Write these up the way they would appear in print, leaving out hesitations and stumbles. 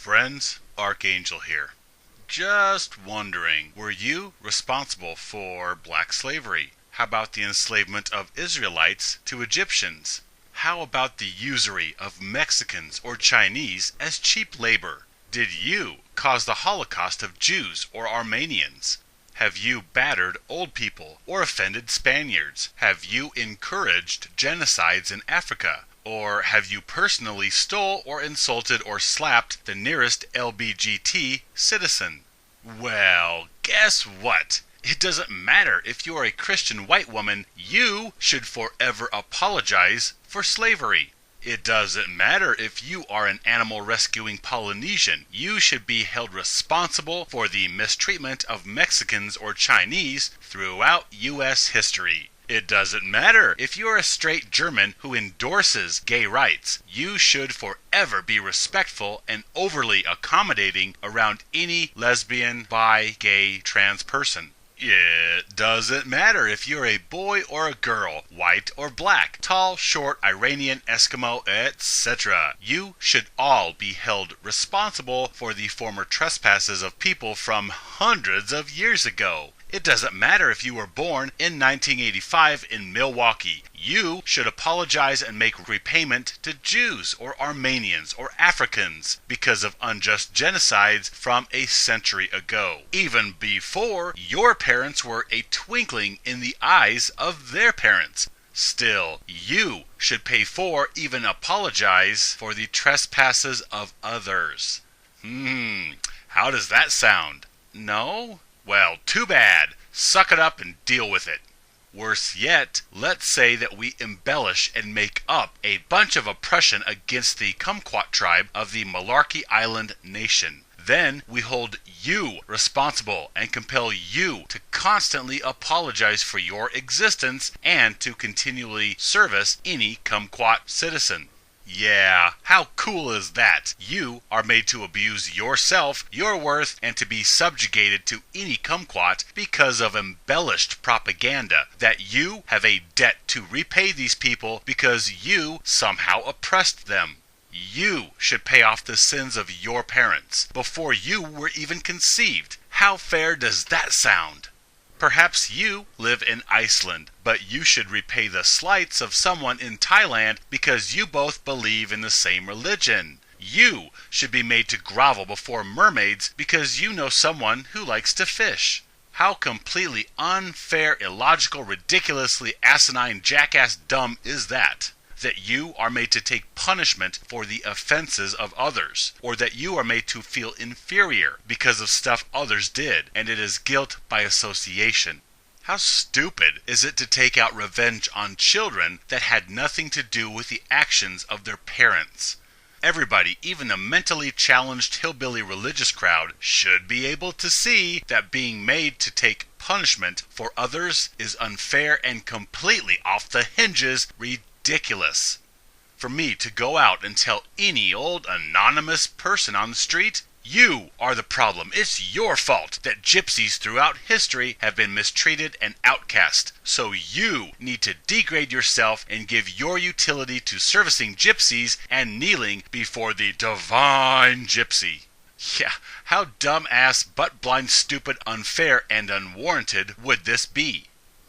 Friends, Archangel here. Just wondering, were you responsible for black slavery? How about the enslavement of Israelites to Egyptians? How about the usury of Mexicans or Chinese as cheap labor? Did you cause the Holocaust of Jews or Armenians? Have you battered old people or offended Spaniards? Have you encouraged genocides in Africa? Or have you personally stole or insulted or slapped the nearest LBGT citizen? Well, guess what? It doesn't matter if you're a Christian white woman, you should forever apologize for slavery. It doesn't matter if you are an animal rescuing Polynesian, you should be held responsible for the mistreatment of Mexicans or Chinese throughout U.S. history. It doesn't matter if you're a straight German who endorses gay rights. You should forever be respectful and overly accommodating around any lesbian, bi, gay, trans person. It doesn't matter if you're a boy or a girl, white or black, tall, short, Iranian, Eskimo, etc. You should all be held responsible for the former trespasses of people from hundreds of years ago. It doesn't matter if you were born in 1985 in Milwaukee. You should apologize and make repayment to Jews or Armenians or Africans because of unjust genocides from a century ago, even before your parents were a twinkling in the eyes of their parents. Still, you should pay for, even apologize for the trespasses of others. How does that sound? No? Well, too bad. Suck it up and deal with it. Worse yet, let's say that we embellish and make up a bunch of oppression against the Kumquat tribe of the Malarkey Island Nation. Then we hold you responsible and compel you to constantly apologize for your existence and to continually service any Kumquat citizen. Yeah, how cool is that? You are made to abuse yourself, your worth, and to be subjugated to any kumquat because of embellished propaganda that you have a debt to repay these people because you somehow oppressed them. You should pay off the sins of your parents before you were even conceived. How fair does that sound? Perhaps you live in Iceland, but you should repay the slights of someone in Thailand because you both believe in the same religion. You should be made to grovel before mermaids because you know someone who likes to fish. How completely unfair, illogical, ridiculously asinine, jackass dumb is that? That you are made to take punishment for the offenses of others, or that you are made to feel inferior because of stuff others did, and it is guilt by association. How stupid is it to take out revenge on children that had nothing to do with the actions of their parents? Everybody, even the mentally challenged hillbilly religious crowd, should be able to see that being made to take punishment for others is unfair and completely off the hinges, ridiculous. For me to go out and tell any old anonymous person on the street, you are the problem. It's your fault that gypsies throughout history have been mistreated and outcast. So you need to degrade yourself and give your utility to servicing gypsies and kneeling before the divine gypsy. Yeah, how dumb-ass, butt-blind, stupid, unfair, and unwarranted would this be?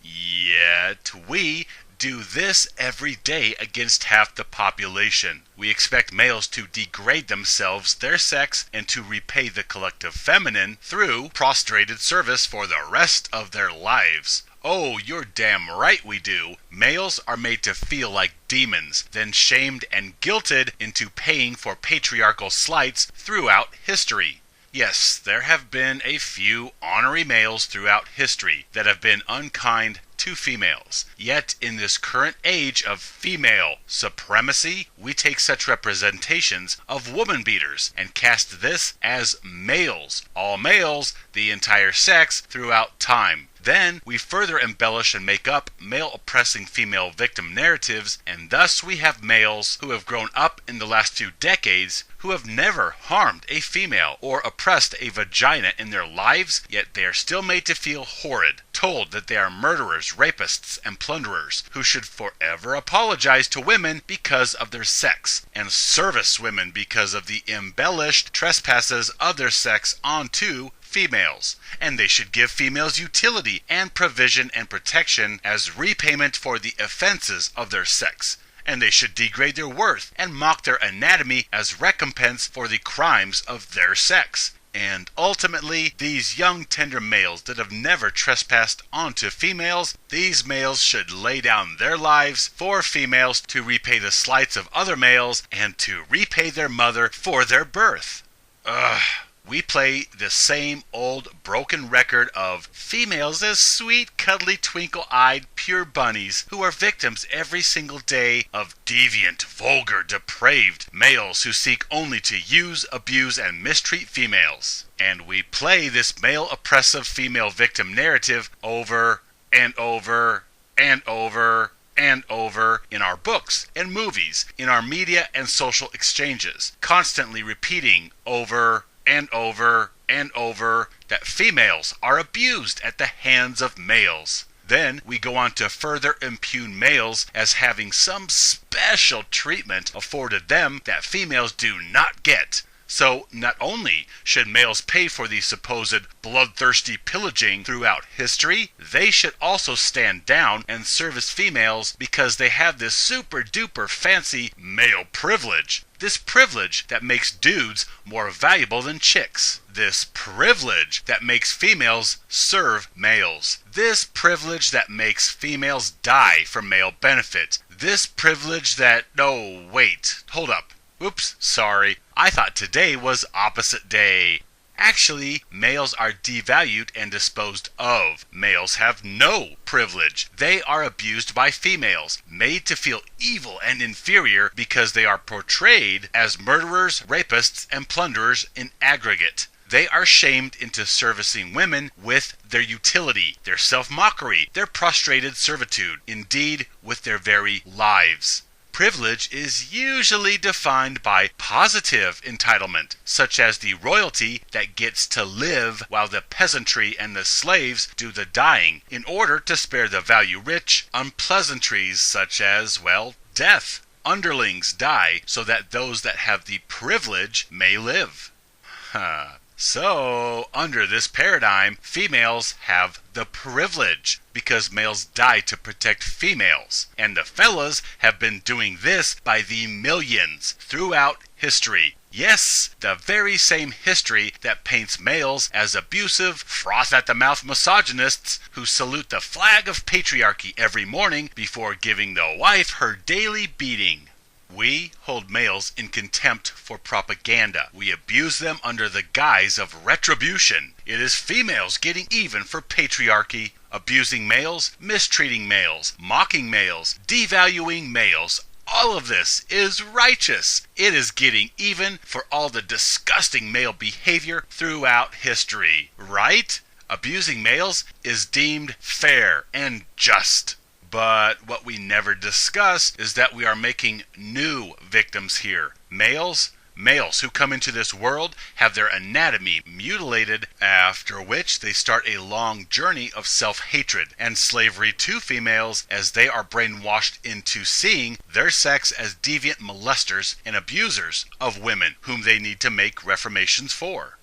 Yet we do this every day against half the population. We expect males to degrade themselves, their sex, and to repay the collective feminine through prostrated service for the rest of their lives. Oh, you're damn right we do. Males are made to feel like demons, then shamed and guilted into paying for patriarchal slights throughout history. Yes, there have been a few honorary males throughout history that have been unkind to females. Yet in this current age of female supremacy, we take such representations of woman beaters and cast this as males, all males, the entire sex throughout time. Then we further embellish and make up male oppressing female victim narratives, and thus we have males who have grown up in the last few decades who have never harmed a female or oppressed a vagina in their lives, yet they are still made to feel horrid, told that they are murderers, rapists, and plunderers who should forever apologize to women because of their sex, and service women because of the embellished trespasses of their sex onto females, and they should give females utility and provision and protection as repayment for the offenses of their sex, and they should degrade their worth and mock their anatomy as recompense for the crimes of their sex. And ultimately, these young tender males that have never trespassed onto females, these males should lay down their lives for females to repay the slights of other males and to repay their mother for their birth. We play the same old broken record of females as sweet, cuddly, twinkle-eyed, pure bunnies who are victims every single day of deviant, vulgar, depraved males who seek only to use, abuse, and mistreat females. And we play this male oppressive female victim narrative over and over and over and over in our books and movies, in our media and social exchanges, constantly repeating over and over and over that females are abused at the hands of males. Then we go on to further impugn males as having some special treatment afforded them that females do not get. So not only should males pay for the supposed bloodthirsty pillaging throughout history, they should also stand down and service females because they have this super duper fancy male privilege. This privilege that makes dudes more valuable than chicks. This privilege that makes females serve males. This privilege that makes females die for male benefit. This privilege that... Oh, wait. Hold up. Oops, sorry. I thought today was opposite day. Actually, males are devalued and disposed of. Males have no privilege. They are abused by females, made to feel evil and inferior because they are portrayed as murderers, rapists, and plunderers in aggregate. They are shamed into servicing women with their utility, their self-mockery, their prostrated servitude, indeed, with their very lives. Privilege is usually defined by positive entitlement, such as the royalty that gets to live while the peasantry and the slaves do the dying, in order to spare the value-rich unpleasantries such as, well, death. Underlings die so that those that have the privilege may live. So, under this paradigm, females have the privilege because males die to protect females. And the fellas have been doing this by the millions throughout history. Yes, the very same history that paints males as abusive, froth-at-the-mouth misogynists who salute the flag of patriarchy every morning before giving the wife her daily beating. We hold males in contempt for propaganda. We abuse them under the guise of retribution. It is females getting even for patriarchy, abusing males, mistreating males, mocking males, devaluing males. All of this is righteous. It is getting even for all the disgusting male behavior throughout history, right? Abusing males is deemed fair and just. But what we never discuss is that we are making new victims here. Males who come into this world have their anatomy mutilated, after which they start a long journey of self-hatred and slavery to females as they are brainwashed into seeing their sex as deviant molesters and abusers of women whom they need to make reformations for.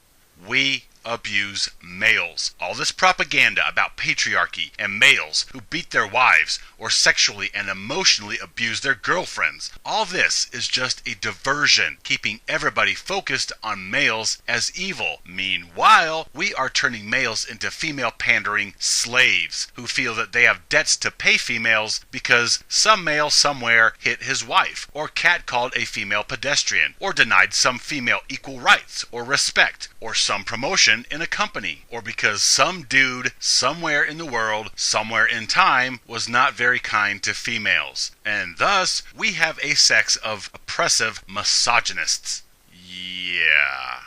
We abuse males. All this propaganda about patriarchy and males who beat their wives or sexually and emotionally abuse their girlfriends. All this is just a diversion, keeping everybody focused on males as evil. Meanwhile, we are turning males into female pandering slaves who feel that they have debts to pay females because some male somewhere hit his wife, or catcalled a female pedestrian, or denied some female equal rights or respect, or some promotion in a company, or because some dude somewhere in the world, somewhere in time, was not very kind to females. And thus, we have a sex of oppressive misogynists. Yeah.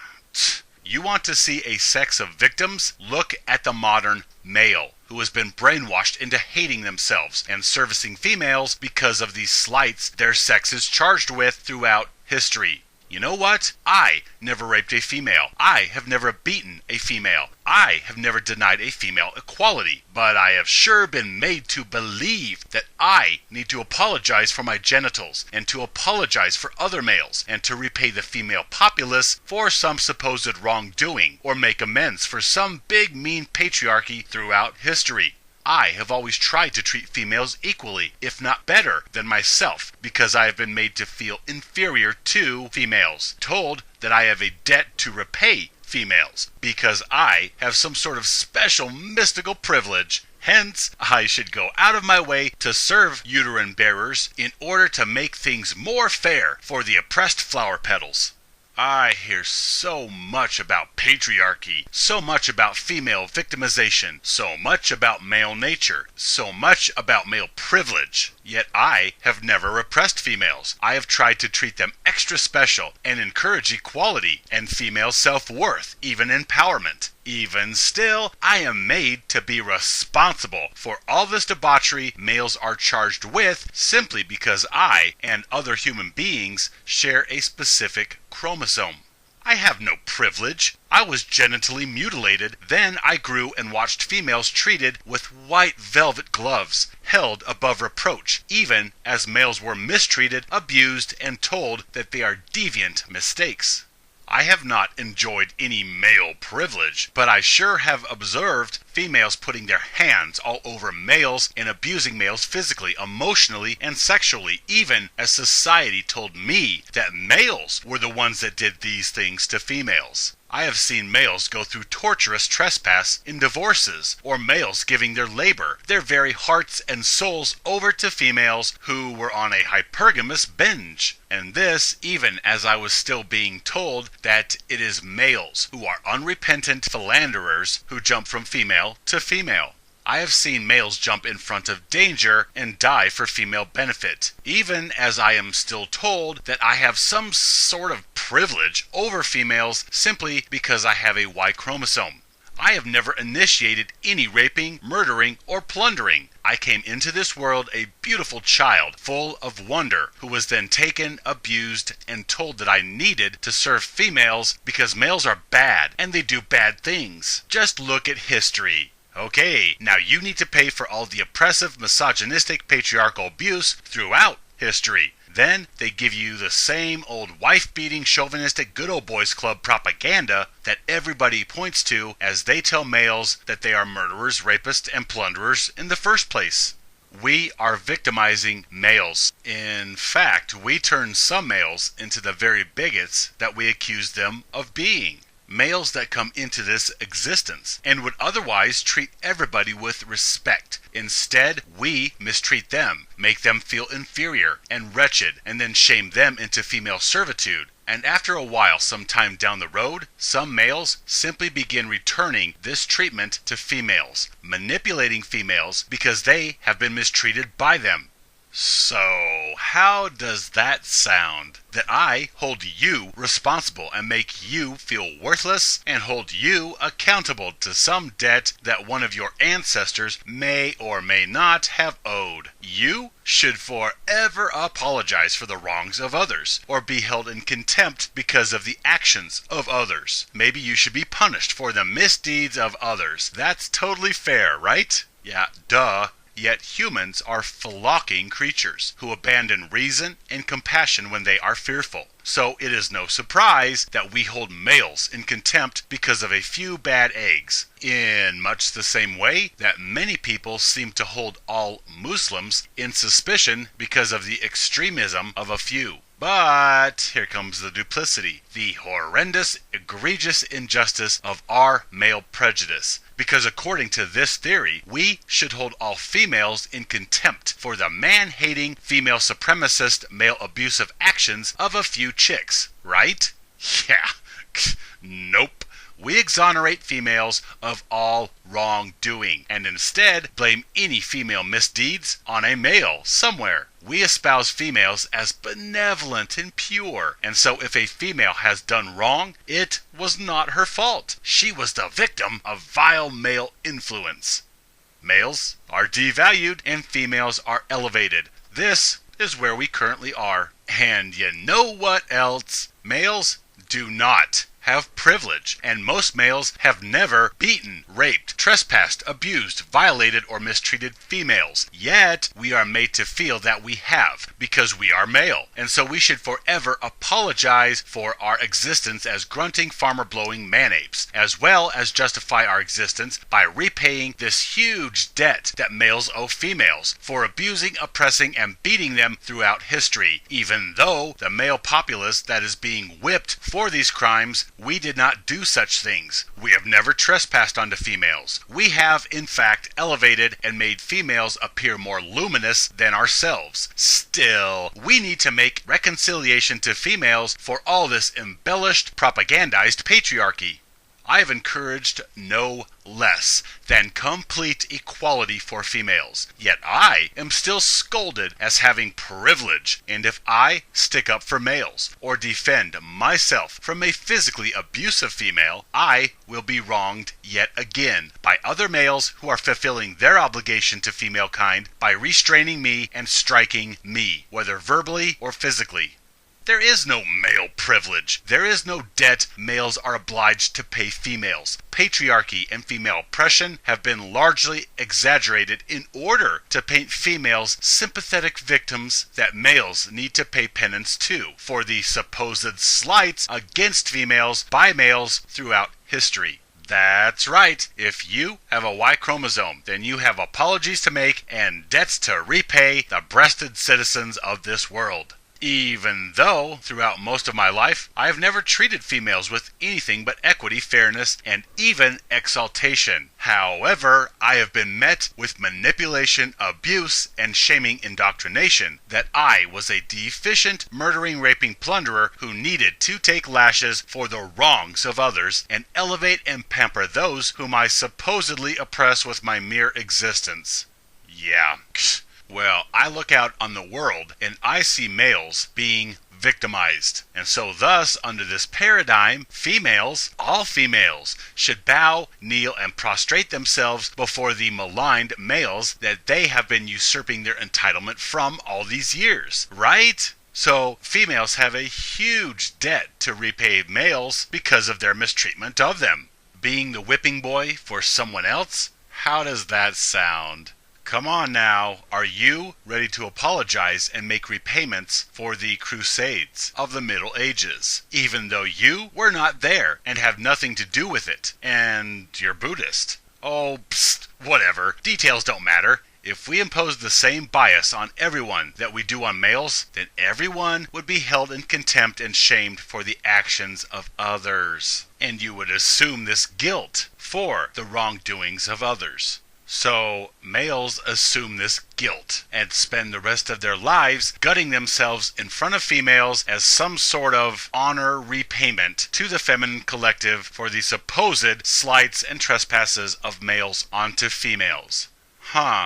You want to see a sex of victims? Look at the modern male who has been brainwashed into hating themselves and servicing females because of the slights their sex is charged with throughout history. You know what? I never raped a female. I have never beaten a female. I have never denied a female equality. But I have sure been made to believe that I need to apologize for my genitals and to apologize for other males and to repay the female populace for some supposed wrongdoing or make amends for some big mean patriarchy throughout history. I have always tried to treat females equally, if not better, than myself, because I have been made to feel inferior to females, told that I have a debt to repay females, because I have some sort of special mystical privilege. Hence, I should go out of my way to serve uterine bearers in order to make things more fair for the oppressed flower petals. I hear so much about patriarchy, so much about female victimization, so much about male nature, so much about male privilege. Yet I have never repressed females. I have tried to treat them extra special and encourage equality and female self-worth, even empowerment. Even still, I am made to be responsible for all this debauchery males are charged with simply because I and other human beings share a specific chromosome. I have no privilege. I was genitally mutilated, then I grew and watched females treated with white velvet gloves, held above reproach, even as males were mistreated, abused, and told that they are deviant mistakes. I have not enjoyed any male privilege, but I sure have observed females putting their hands all over males and abusing males physically, emotionally, and sexually, even as society told me that males were the ones that did these things to females. I have seen males go through torturous trespass in divorces, or males giving their labor, their very hearts and souls over to females who were on a hypergamous binge. And this, even as I was still being told that it is males who are unrepentant philanderers who jump from female to female. I have seen males jump in front of danger and die for female benefit, even as I am still told that I have some sort of privilege over females simply because I have a Y chromosome. I have never initiated any raping, murdering, or plundering. I came into this world a beautiful child, full of wonder, who was then taken, abused, and told that I needed to serve females because males are bad and they do bad things. Just look at history. Okay, now you need to pay for all the oppressive, misogynistic, patriarchal abuse throughout history. Then they give you the same old wife-beating, chauvinistic, good old boys club propaganda that everybody points to as they tell males that they are murderers, rapists, and plunderers in the first place. We are victimizing males. In fact, we turn some males into the very bigots that we accuse them of being. Males that come into this existence and would otherwise treat everybody with respect. Instead, we mistreat them, make them feel inferior and wretched, and then shame them into female servitude. And after a while, sometime down the road, some males simply begin returning this treatment to females, manipulating females because they have been mistreated by them. So, how does that sound? That I hold you responsible and make you feel worthless and hold you accountable to some debt that one of your ancestors may or may not have owed. You should forever apologize for the wrongs of others or be held in contempt because of the actions of others. Maybe you should be punished for the misdeeds of others. That's totally fair, right? Yeah, duh. Yet humans are flocking creatures who abandon reason and compassion when they are fearful. So it is no surprise that we hold males in contempt because of a few bad eggs. In much the same way that many people seem to hold all Muslims in suspicion because of the extremism of a few. But here comes the duplicity, the horrendous, egregious injustice of our male prejudice. Because according to this theory, we should hold all females in contempt for the man-hating, female supremacist, male abusive actions of a few chicks, right? Yeah, nope. We exonerate females of all wrongdoing, and instead blame any female misdeeds on a male somewhere. We espouse females as benevolent and pure, and so if a female has done wrong, it was not her fault. She was the victim of vile male influence. Males are devalued and females are elevated. This is where we currently are. And you know what else? Males do not have privilege, and most males have never beaten, raped, trespassed, abused, violated, or mistreated females. Yet, we are made to feel that we have, because we are male, and so we should forever apologize for our existence as grunting, farmer-blowing man-apes, as well as justify our existence by repaying this huge debt that males owe females for abusing, oppressing, and beating them throughout history, even though the male populace that is being whipped for these crimes, we did not do such things. We have never trespassed onto females. We have, in fact, elevated and made females appear more luminous than ourselves. Still, we need to make reconciliation to females for all this embellished, propagandized patriarchy. I have encouraged no less than complete equality for females. Yet I am still scolded as having privilege, and if I stick up for males or defend myself from a physically abusive female, I will be wronged yet again by other males who are fulfilling their obligation to female kind by restraining me and striking me, whether verbally or physically. There is no male privilege. There is no debt males are obliged to pay females. Patriarchy and female oppression have been largely exaggerated in order to paint females sympathetic victims that males need to pay penance to for the supposed slights against females by males throughout history. That's right. If you have a Y chromosome, then you have apologies to make and debts to repay the breasted citizens of this world. Even though, throughout most of my life, I have never treated females with anything but equity, fairness, and even exaltation. However, I have been met with manipulation, abuse, and shaming indoctrination that I was a deficient, murdering, raping plunderer who needed to take lashes for the wrongs of others and elevate and pamper those whom I supposedly oppress with my mere existence. Yeah. Well, I look out on the world and I see males being victimized. And so thus, under this paradigm, females, all females, should bow, kneel, and prostrate themselves before the maligned males that they have been usurping their entitlement from all these years, right? So females have a huge debt to repay males because of their mistreatment of them. Being the whipping boy for someone else? How does that sound? Come on now, are you ready to apologize and make repayments for the Crusades of the Middle Ages, even though you were not there and have nothing to do with it, and you're Buddhist? Oh, psst, whatever, details don't matter. If we impose the same bias on everyone that we do on males, then everyone would be held in contempt and shamed for the actions of others, and you would assume this guilt for the wrongdoings of others. So, males assume this guilt and spend the rest of their lives gutting themselves in front of females as some sort of honor repayment to the feminine collective for the supposed slights and trespasses of males onto females.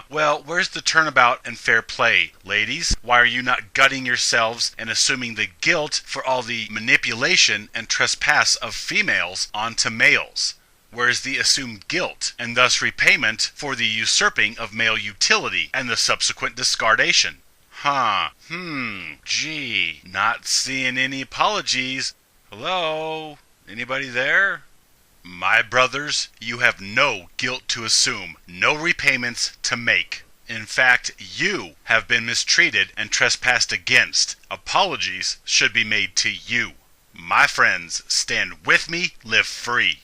Well, where's the turnabout and fair play, ladies? Why are you not gutting yourselves and assuming the guilt for all the manipulation and trespass of females onto males? Where's the assumed guilt, and thus repayment for the usurping of male utility and the subsequent discardation? Gee, not seeing any apologies. Hello? Anybody there? My brothers, you have no guilt to assume, no repayments to make. In fact, you have been mistreated and trespassed against. Apologies should be made to you. My friends, stand with me, live free.